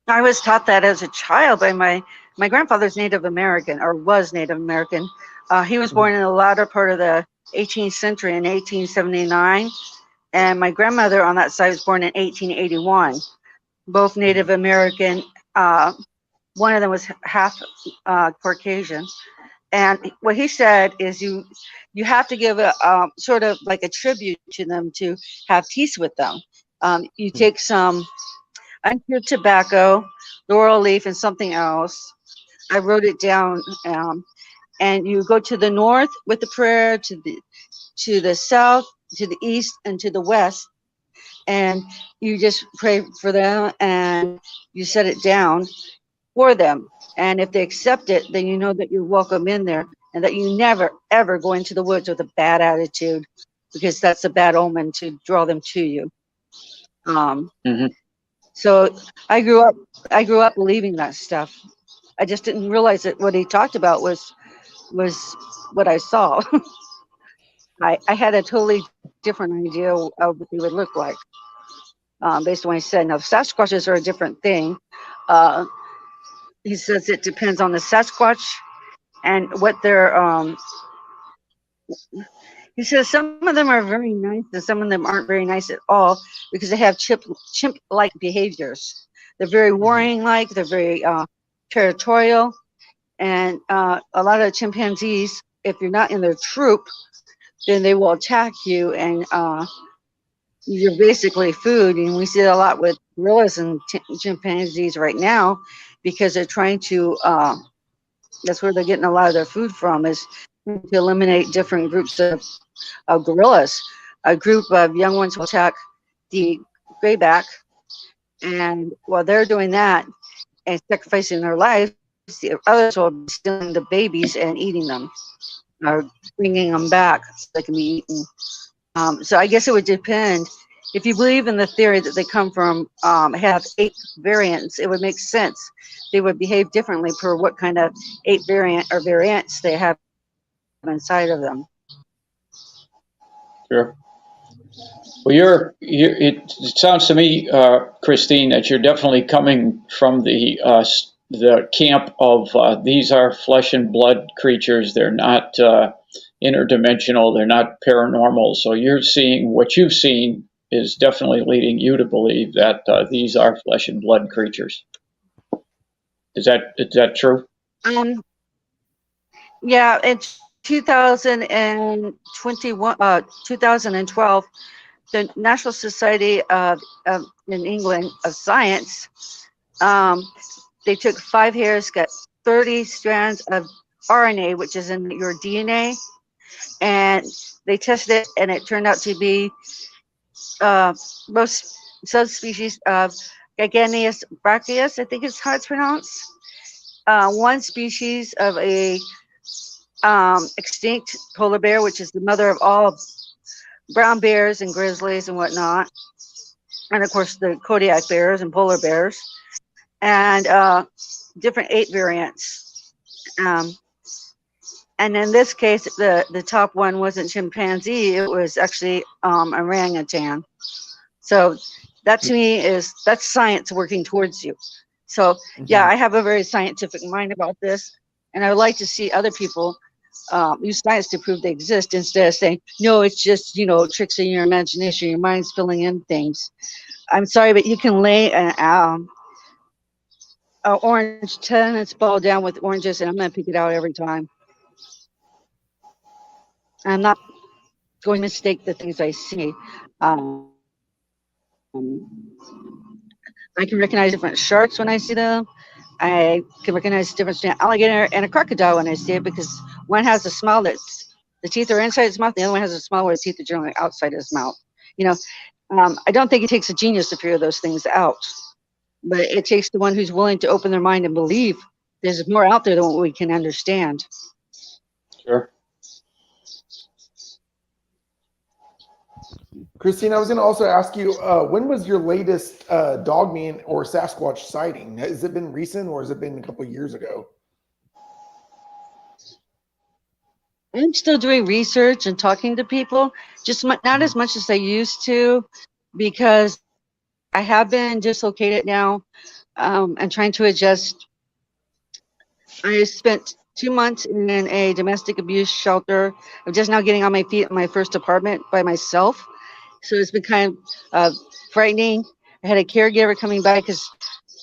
Speaker 3: I was taught that as a child by my grandfather's Native American, or was Native American. He was born in the latter part of the 18th century in 1879, and my grandmother on that side was born in 1881. Both Native American. One of them was half Caucasian. And what he said is you have to give a sort of like a tribute to them to have peace with them. You take some uncured tobacco, laurel leaf, and something else. I wrote it down. And you go to the north with the prayer, to the south, to the east, and to the west. And you just pray for them, and you set it down for them. And if they accept it, then you know that you're welcome in there, and that you never, ever go into the woods with a bad attitude, because that's a bad omen to draw them to you. So I grew up believing that stuff. I just didn't realize that what he talked about was what I saw. I had a totally different idea of what they would look like, based on what he said. Now, Sasquatches are a different thing. He says it depends on the Sasquatch and what they're. He says some of them are very nice and some of them aren't very nice at all, because they have chimp-like behaviors. They're very warring-like. They're very territorial, and a lot of chimpanzees, if you're not in their troop, then they will attack you, and you're basically food. And we see it a lot with gorillas and chimpanzees right now, because they're trying to, that's where they're getting a lot of their food from, is to eliminate different groups of gorillas. A group of young ones will attack the grayback, and while they're doing that and sacrificing their lives, the others will be stealing the babies and eating them, or bringing them back so they can be eaten. So I guess it would depend. If you believe in the theory that they come from, have 8 variants, it would make sense. They would behave differently per what kind of 8 variants they have inside of them.
Speaker 4: Sure. Well, it sounds to me, Christine, that you're definitely coming from the the camp of these are flesh and blood creatures. They're not interdimensional. They're not paranormal. So you're seeing what you've seen is definitely leading you to believe that these are flesh and blood creatures. Is that true?
Speaker 3: Um, yeah, in 2021, 2012, the National Society in England of Science, they took 5 hairs, got 30 strands of RNA, which is in your DNA, and they tested it, and it turned out to be most subspecies of Giganteus brachius, I think is how it's pronounced. One species of a extinct polar bear, which is the mother of all brown bears and grizzlies and whatnot, and of course the Kodiak bears and polar bears, and different ape variants. And in this case, the top one wasn't chimpanzee; it was actually orangutan. So that to me that's science working towards you. So yeah, I have a very scientific mind about this, and I would like to see other people use science to prove they exist instead of saying, no, it's just, tricks in your imagination, your mind's filling in things. I'm sorry, but you can lay an orange tennis ball down with oranges, and I'm going to pick it out every time. I'm not going to mistake the things I see. I can recognize different sharks when I see them. I can recognize the difference between an alligator and a crocodile when I see it, because one has a smile that's the teeth are inside its mouth, the other one has a smile where the teeth are generally outside his mouth. I don't think it takes a genius to figure those things out, but it takes the one who's willing to open their mind and believe there's more out there than what we can understand.
Speaker 4: Sure.
Speaker 2: Christine, I was going to also ask you, when was your latest dogman or Sasquatch sighting? Has it been recent, or has it been a couple of years ago?
Speaker 3: I'm still doing research and talking to people, just not as much as I used to, because I have been dislocated now and trying to adjust. I spent 2 months in a domestic abuse shelter. I'm just now getting on my feet in my first apartment by myself. So it's been kind of frightening. I had a caregiver coming by because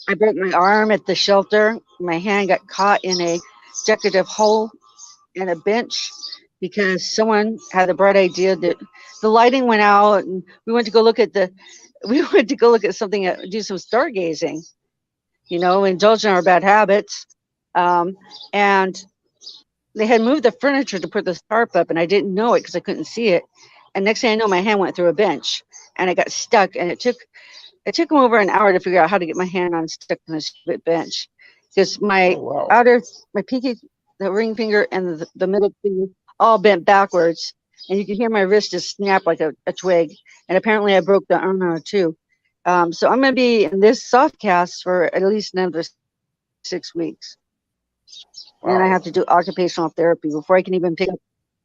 Speaker 3: I broke my arm at the shelter. My hand got caught in a decorative hole in a bench because someone had the bright idea that the lighting went out, and we went to go look at something, do some stargazing, indulge in our bad habits. And they had moved the furniture to put the tarp up, and I didn't know it because I couldn't see it. And next thing I know, my hand went through a bench, and I got stuck. And it took them over an hour to figure out how to get my hand unstuck on this bench, because my my pinky, the ring finger, and the middle finger all bent backwards, and you could hear my wrist just snap like a twig. And apparently, I broke the arm too. So I'm going to be in this soft cast for at least another 6 weeks. Wow. And I have to do occupational therapy before I can even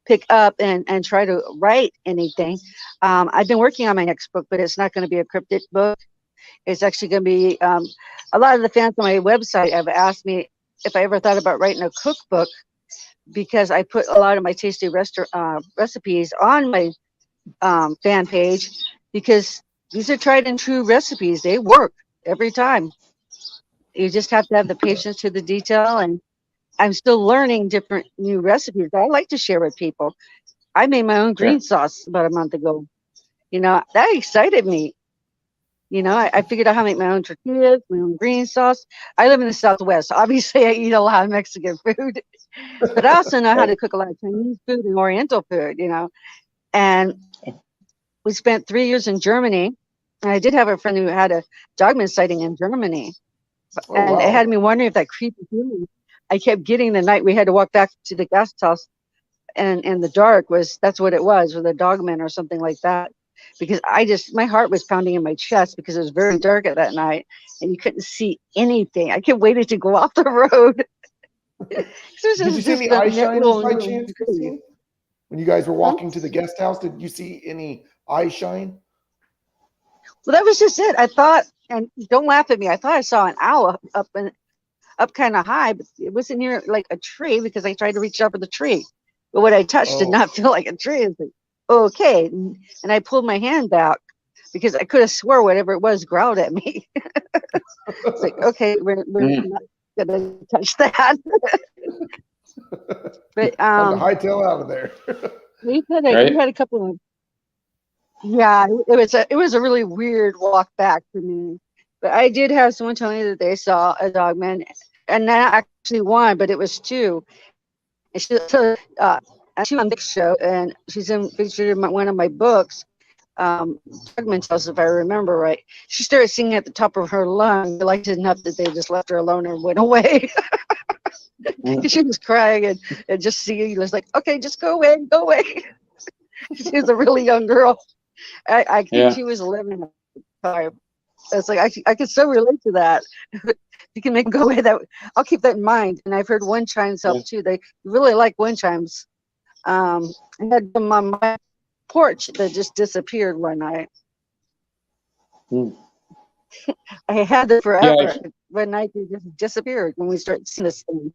Speaker 3: pick up and try to write anything. I've been working on my next book, but it's not going to be a cryptic book. It's actually going to be a lot of the fans on my website have asked me if I ever thought about writing a cookbook, because I put a lot of my tasty recipes on my fan page, because these are tried and true recipes. They work every time. You just have to have the patience to the detail, and I'm still learning different new recipes that I like to share with people. I made my own green sauce about a month ago. That excited me. I figured out how to make my own tortillas, my own green sauce. I live in the Southwest. Obviously, I eat a lot of Mexican food, but I also know how to cook a lot of Chinese food and Oriental food, And we spent 3 years in Germany. And I did have a friend who had a dogman sighting in Germany. And it had me wondering if that creepy feeling I kept getting the night we had to walk back to the guest house and in the dark that's what it was, with a dogman or something like that. Because my heart was pounding in my chest because it was very dark at that night and you couldn't see anything. I kept waiting to go off the road.
Speaker 2: Did you see any eye shine by chance, Christine? When you guys were walking to the guest house, did you see any eye shine?
Speaker 3: Well, that was just it. I thought, and don't laugh at me, I thought I saw an owl up up kind of high, but it wasn't near like a tree because I tried to reach up for the tree. But what I touched did not feel like a tree. It's like, okay. And I pulled my hand back because I could have swore whatever it was growled at me. It's like, okay, we're not gonna touch that. But
Speaker 2: Time to hightail out of there.
Speaker 3: we had a couple of, yeah, it was a really weird walk back for me. But I did have someone tell me that they saw a dogman, and not actually one, but it was two. And she on Dick's show, and she's featured in one of my books. Dogman tells, if I remember right, she started singing at the top of her lungs. They liked it enough that they just left her alone and went away. She was crying and just singing. It was like, okay, just go away, go away. She was a really young girl. I think she was 11 at the time. It's like I can so relate to that. You can make them go away. That I'll keep that in mind. And I've heard wind chimes help too. They really like wind chimes. I had them on my porch that just disappeared one night. I had them forever.
Speaker 4: Yeah.
Speaker 3: One night they just disappeared when we started seeing this thing.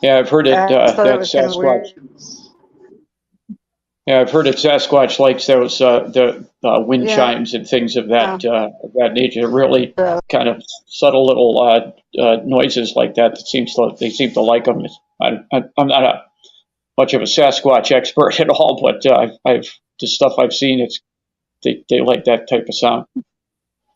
Speaker 4: Yeah, I've heard it. That Sasquatch. Yeah, I've heard it. Sasquatch likes those the wind chimes and things of that that nature. Really kind of subtle little noises like that. They seem to like them. I'm not much of a Sasquatch expert at all, but the stuff I've seen, they like that type of sound.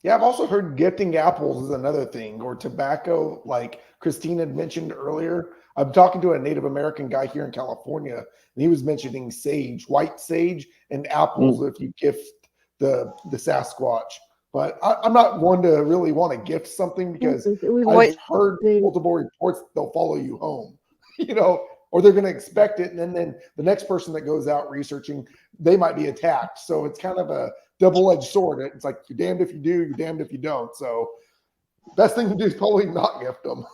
Speaker 2: Yeah, I've also heard gifting apples is another thing, or tobacco, like Christine had mentioned earlier. I'm talking to a Native American guy here in California, and he was mentioning sage, white sage, and apples if you gift the Sasquatch. But I'm not one to really want to gift something because I've heard multiple reports they'll follow you home, or they're going to expect it, and then the next person that goes out researching, they might be attacked. So it's kind of a double-edged sword. It's like you're damned if you do, you're damned if you don't. So best thing to do is probably not gift them.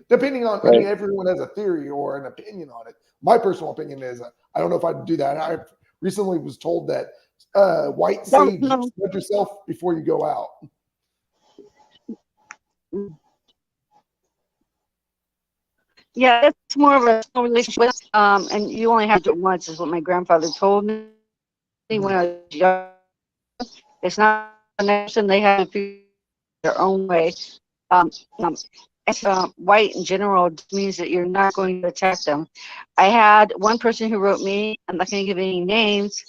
Speaker 2: Depending on, I mean, everyone has a theory or an opinion on it. My personal opinion is I don't know if I'd do that. I recently was told that white sage, spread yourself before you go out.
Speaker 3: Yeah, it's more of a relationship, and you only have to do it once, is what my grandfather told me when I was young. It's not a nation; they have to figure their own way. White in general means that you're not going to attack them. I had one person who wrote me, I'm not going to give any names.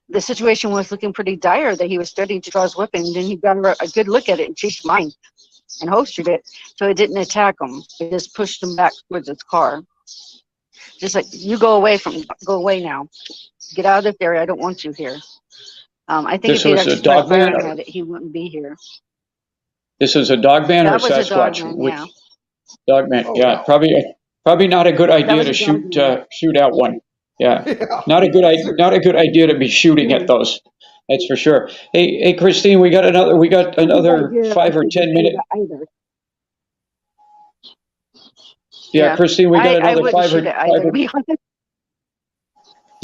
Speaker 3: The situation was looking pretty dire that he was starting to draw his weapon, and then he got a good look at it and changed his mind and holstered it, so it didn't attack him. It just pushed him back towards his car. Just like, you go away now. Get out of this area. I don't want you here. I think if he'd actually started firing at it, he wouldn't be here.
Speaker 4: This is a dogman or a Sasquatch? Dogman, yeah. Probably not a good idea to shoot out one. Yeah. Not a good idea to be shooting at those. That's for sure. Hey, Christine, we got another 5 or 10 minutes. Yeah, Christine, we got another 5 or 10 minutes.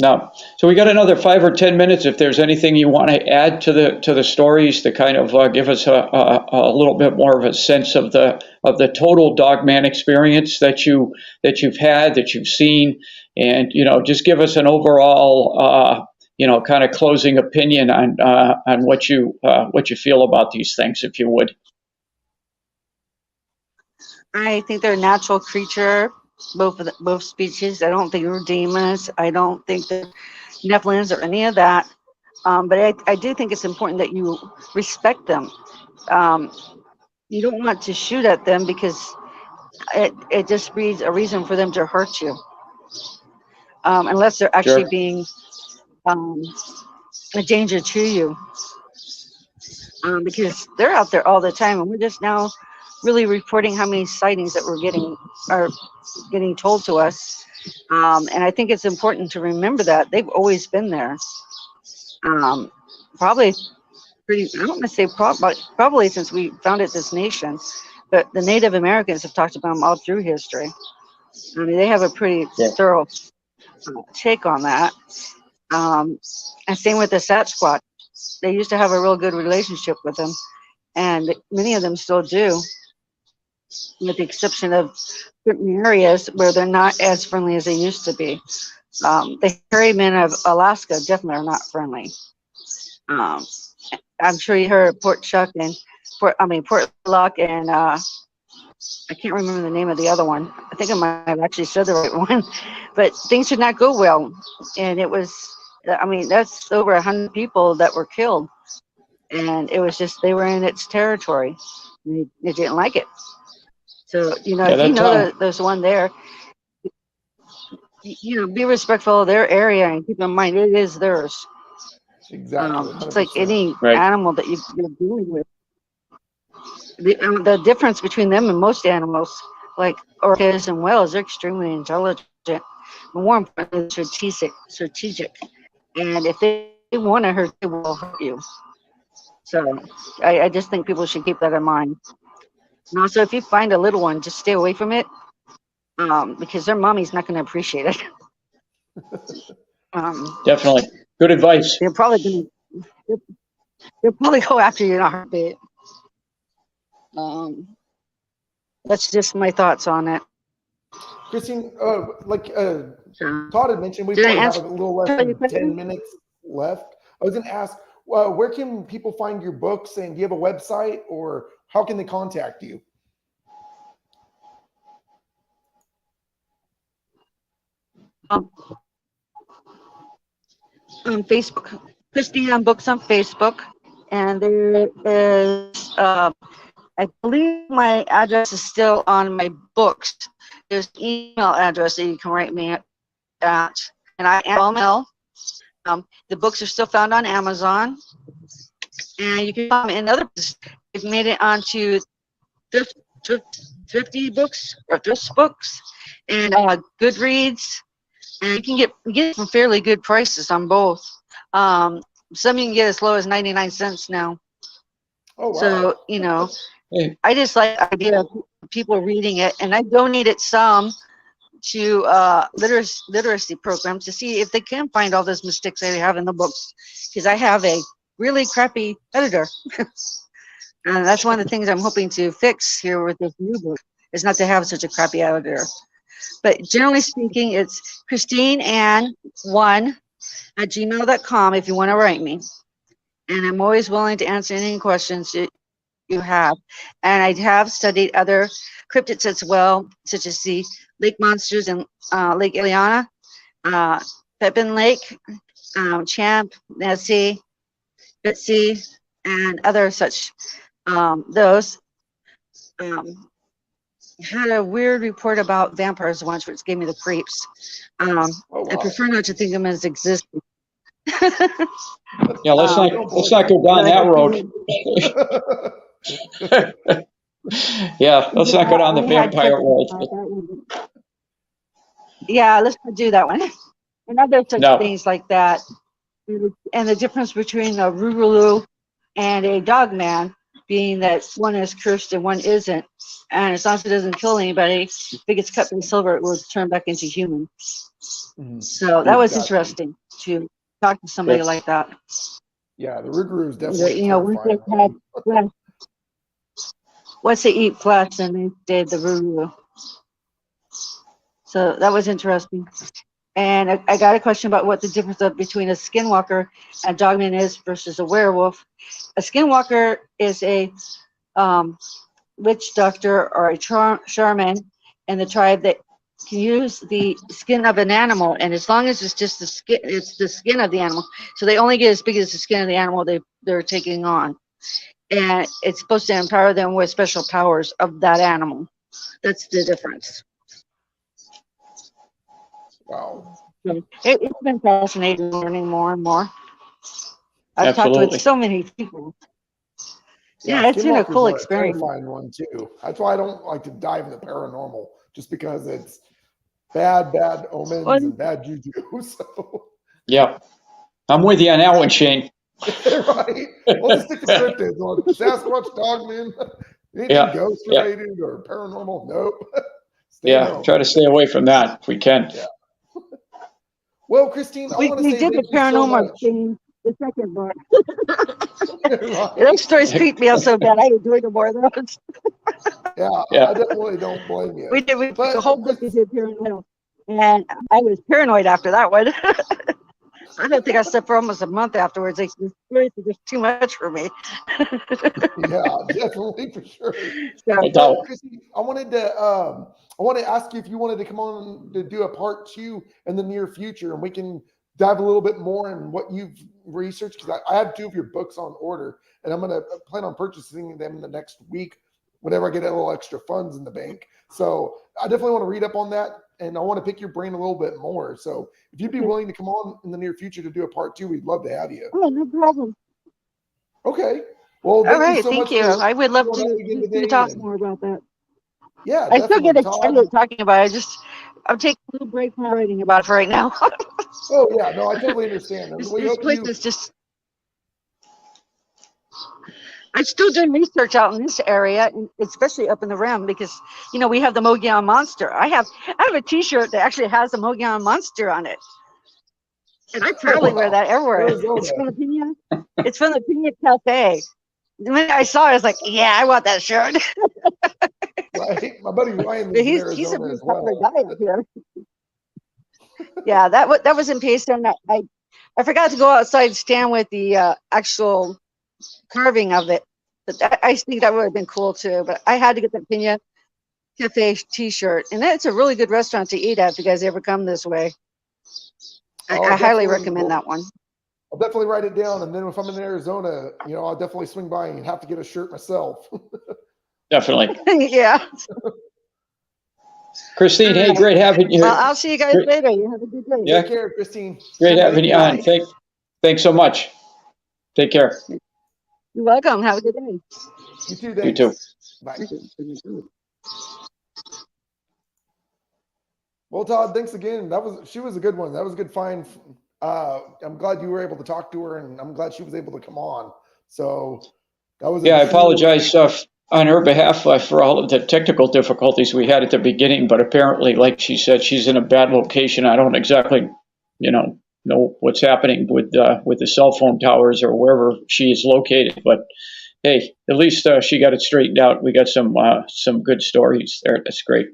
Speaker 4: No. So we got another 5 or 10 minutes. If there's anything you want to add to the stories to kind of give us a little bit more of a sense of the total dogman experience that you've had, that you've seen, and just give us an overall kind of closing opinion on what you feel about these things, if you would.
Speaker 3: I think they're a natural creature. Both species. I don't think they're demons. I don't think they're Nephilims or any of that. But I do think it's important that you respect them. You don't want to shoot at them because it just breeds a reason for them to hurt you. Unless they're actually being a danger to you. Because they're out there all the time, and we're just now really reporting how many sightings that are getting told to us, and I think it's important to remember that they've always been there. Probably I don't want to say probably since we founded this nation, but the Native Americans have talked about them all through history. I mean, they have a pretty thorough take on that. And same with the Sasquatch. They used to have a real good relationship with them, and many of them still do. with the exception of certain areas where they're not as friendly as they used to be. The hairy men of Alaska definitely are not friendly. Um, I'm sure you heard Port Luck, and I can't remember the name of the other one. I think I might have actually said the right one, but things did not go well, and it was. I mean, that's over 100 people that were killed, and it was just they were in its territory. They didn't like it. So if you know that there's one there, be respectful of their area and keep in mind it is theirs.
Speaker 2: Exactly.
Speaker 3: It's like any
Speaker 4: Right.
Speaker 3: animal that you're dealing with. The difference between them and most animals, like orcas and whales, they're extremely intelligent. But more importantly, strategic. And if they want to hurt, they will hurt you. So I just think people should keep that in mind. And also, if you find a little one, just stay away from it, because their mommy's not going to appreciate it.
Speaker 4: Definitely. Good advice.
Speaker 3: They're probably go after you in a heartbeat. That's just my thoughts on it.
Speaker 2: Christine,
Speaker 3: So,
Speaker 2: Todd had mentioned, we
Speaker 3: Did I
Speaker 2: probably have
Speaker 3: answer
Speaker 2: a little less
Speaker 3: your
Speaker 2: than
Speaker 3: question?
Speaker 2: 10 minutes left. I was going to ask, where can people find your books, and do you have a website, or how can they contact you?
Speaker 3: On Facebook, Christine on Books on Facebook, and there is, I believe my address is still on my books. There's an email address that you can write me at, and I am Mel. The books are still found on Amazon, and you can find them in other places. We've made it onto thrifty books or thrift books and Goodreads, and you can get some fairly good prices on both. Some you can get as low as 99 cents now.
Speaker 2: Oh, wow.
Speaker 3: So I just like the idea of people reading it, and I donated some to literacy programs to see if they can find all those mistakes I have in the books, because I have a really crappy editor. And that's one of the things I'm hoping to fix here with this new book, is not to have such a crappy editor. But generally speaking, it's christineann1@gmail.com if you want to write me. And I'm always willing to answer any questions you have. And I have studied other cryptids as well, such as the lake monsters in Lake Ileana, Pepin Lake, Champ, Nessie, Bitsy, and other such. Those had a weird report about vampires once, which gave me the creeps.
Speaker 2: Oh, wow.
Speaker 3: I prefer not to think of them as existing.
Speaker 4: Yeah, let's not go down that road. Yeah, let's not go down the vampire road.
Speaker 3: Yeah, let's not do that one. And other such
Speaker 4: No.
Speaker 3: things like that. And the difference between a Rurulu and a dogman being that one is cursed and one isn't. And as long as it doesn't kill anybody, if it gets cut by silver, it will turn back into human.
Speaker 2: Mhm.
Speaker 3: So that was
Speaker 2: Exactly.
Speaker 3: interesting to talk to somebody
Speaker 4: Yes.
Speaker 3: like that.
Speaker 2: Yeah, the Rougarou is definitely
Speaker 3: Once they
Speaker 2: terrifying.
Speaker 3: had flesh, once they eat flesh, then they did the Ruru. So that was interesting. And I got a question about what the difference between a skinwalker and dogman is versus a werewolf. A skinwalker is a witch doctor or a shaman in the tribe that can use the skin of an animal, and as long as it's just the skin, it's the skin of the animal. So they only get as big as the skin of the animal they're taking on, and it's supposed to empower them with special powers of that animal. That's the difference.
Speaker 2: Wow.
Speaker 3: It's been fascinating learning more and more. I've talked
Speaker 4: Absolutely.
Speaker 3: with so many people. Yeah, it's been a
Speaker 2: Skinwalkers
Speaker 3: cool
Speaker 2: are
Speaker 3: experience.
Speaker 2: terrifying one too. That's why I don't like to dive into paranormal, just because it's bad omens
Speaker 3: Well,
Speaker 2: and bad juju. So
Speaker 4: Yeah, I'm with you on that one, Shane.
Speaker 2: right. Well, just stick to cryptids. Like Sasquatch, Dogman, anything
Speaker 4: Yeah,
Speaker 2: ghost
Speaker 4: yeah.
Speaker 2: related or paranormal. Nope. Stay
Speaker 4: Yeah,
Speaker 2: home.
Speaker 4: try to stay away from that if we can.
Speaker 2: Yeah. Well, Christine, I want to
Speaker 3: we
Speaker 2: say
Speaker 3: did the
Speaker 2: thank you so
Speaker 3: paranormal
Speaker 2: much.
Speaker 3: thing. the second book.
Speaker 2: Right.
Speaker 3: Those stories creeped me out so bad. I ain't doing no more of those.
Speaker 2: Yeah, I definitely don't blame you.
Speaker 3: We did
Speaker 2: But
Speaker 3: the whole book we did paranoid, and I was paranoid after that one. I don't think I slept for almost a month afterwards. Like, the stories were just too much for me.
Speaker 2: yeah, definitely for sure.
Speaker 3: So,
Speaker 2: But Chrissy, I wanted to ask you if you wanted to come on to do a part 2 in the near future, and we can dive a little bit more in what you've researched, because I have 2 of your books on order, and I'm going to plan on purchasing them the next week whenever I get a little extra funds in the bank. So I definitely want to read up on that, and I want to pick your brain a little bit more. So if you'd be willing to come on in the near future to do a part 2, we'd love to have you.
Speaker 3: oh, no problem.
Speaker 2: Okay. Well,
Speaker 3: All
Speaker 2: thank you
Speaker 3: right,
Speaker 2: so
Speaker 3: thank
Speaker 2: much.
Speaker 3: you. I would love
Speaker 2: coming on again
Speaker 3: to
Speaker 2: today,
Speaker 3: talk
Speaker 2: and-
Speaker 3: more about that.
Speaker 2: Yeah,
Speaker 3: I still get
Speaker 2: definitely,
Speaker 3: excited
Speaker 2: Todd.
Speaker 3: talking about it. I'm taking a little break from writing about it for right now.
Speaker 2: Oh yeah, no, I totally understand. And
Speaker 3: This
Speaker 2: we hope
Speaker 3: place
Speaker 2: you.
Speaker 3: is just. I'm still doing research out in this area, and especially up in the rim, because we have the Mogollon Monster. I have a T-shirt that actually has the Mogollon Monster on it, and I proudly wear that everywhere.
Speaker 2: Arizona.
Speaker 3: It's from the Pina. It's from the Pina Cafe. The minute I saw it, I was like, "Yeah, I want that shirt."
Speaker 2: Right? My buddy Ryan
Speaker 3: But
Speaker 2: lives in
Speaker 3: he's a
Speaker 2: Arizona
Speaker 3: pretty
Speaker 2: as well.
Speaker 3: popular guy up here. Yeah, that was in Payson. I forgot to go outside and stand with the actual carving of it. But I think that would have been cool too. But I had to get the Pina Cafe T-shirt, and it's a really good restaurant to eat at if you guys ever come this way. I highly
Speaker 2: Definitely.
Speaker 3: recommend that one.
Speaker 2: I'll definitely write it down, and then if I'm in Arizona, I'll definitely swing by and have to get a shirt myself.
Speaker 4: Definitely.
Speaker 3: Yeah.
Speaker 4: Christine, hey, great having you.
Speaker 3: Well, I'll see you guys later. You have a good day.
Speaker 4: Yeah.
Speaker 2: Take care, Christine.
Speaker 4: Great having you on.
Speaker 3: Bye.
Speaker 4: Thanks so much. Take care.
Speaker 3: You're welcome. Have a good day.
Speaker 2: You too.
Speaker 4: You too.
Speaker 2: Bye. Well, Todd, thanks again. She was a good one. That was a good find. I'm glad you were able to talk to her, and I'm glad she was able to come on. So that was.
Speaker 4: Yeah, I apologize on her behalf for all of the technical difficulties we had at the beginning, but apparently, like she said, she's in a bad location. I don't exactly, know what's happening with the cell phone towers or wherever she is located. But hey, at least she got it straightened out. We got some good stories there. That's great.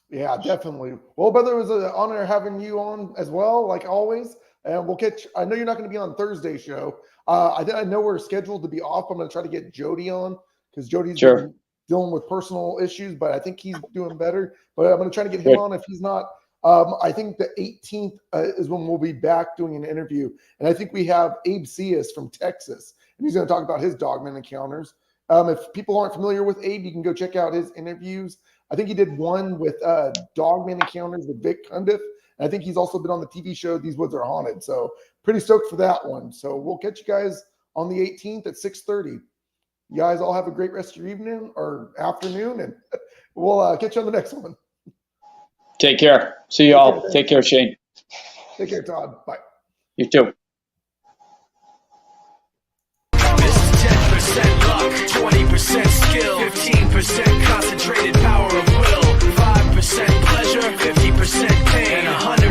Speaker 2: Yeah, definitely. Well, brother, it was an honor having you on as well, like always. And we'll catch. I know you're not going to be on Thursday's show. I know we're scheduled to be off. I'm going to try to get Jody on because Jody's been dealing with personal issues, but I think he's doing better. But I'm going to try to get him on if he's not. I think the 18th is when we'll be back doing an interview. And I think we have Abe Cias from Texas, and he's going to talk about his dogman encounters. If people aren't familiar with Abe, you can go check out his interviews. I think he did one with dogman encounters with Vic Cundiff. And I think he's also been on the TV show These Woods Are Haunted. So pretty stoked for that one. So we'll catch you guys on the 18th at 6:30. You guys all have a great rest of your evening or afternoon, and we'll catch you on the next one.
Speaker 4: Take care. See you all. Take care, Shane.
Speaker 2: Take care, Todd. Bye.
Speaker 4: You too.
Speaker 1: This is 10% luck, 20% skill, 15% concentrated power of will, 5% pleasure, 50% pain, and 100%